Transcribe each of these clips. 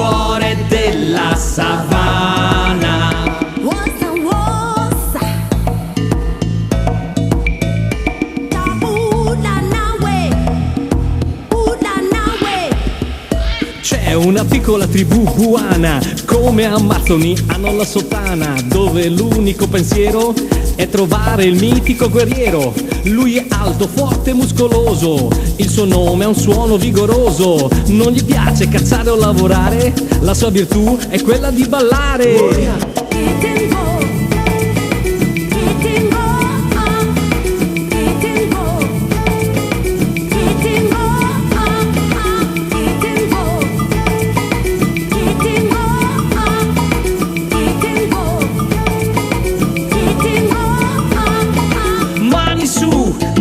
cuore della savana. C'è una piccola tribù buana, come Amazzoni hanno la sottana, dove l'unico pensiero è trovare il mitico guerriero. Lui è alto, forte e muscoloso, il suo nome ha un suono vigoroso. Non gli piace cacciare o lavorare, la sua virtù è quella di ballare.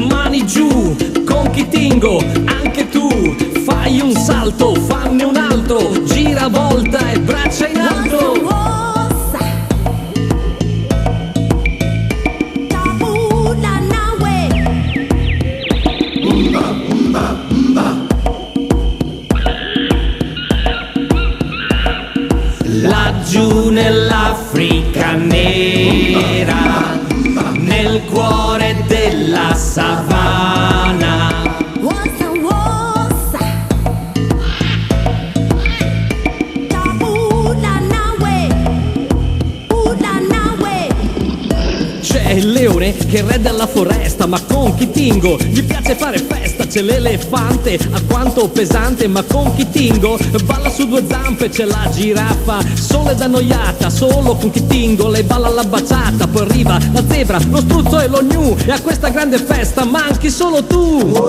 Mani giù, con Kitingo, anche tu fai un salto, fanne un altro, gira, volta e braccia in alto. Laggiù nell'Africa nera, nel cuore della savana, c'è il leone che è re della foresta, ma con Kitingo gli piace fare festa. C'è l'elefante alquanto pesante, ma con Kitingo balla su due zampe. C'è la giraffa sola ed annoiata, solo con Kitingo lei balla la baciata. Poi arriva la zebra, lo struzzo e lo gnu, e a questa grande festa manchi solo tu.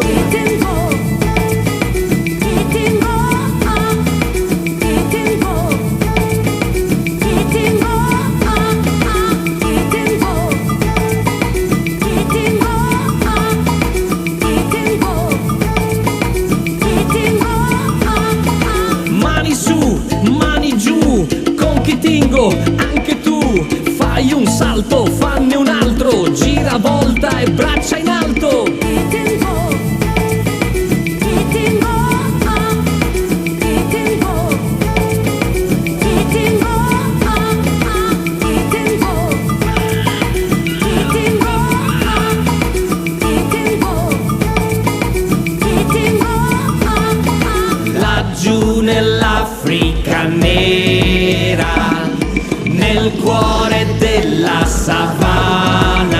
Mani giù, con Kitingo, anche tu fai un salto, fanne un altro, gira, volta e braccia in alto. Laggiù nell'Africa nera, nel cuore della savana.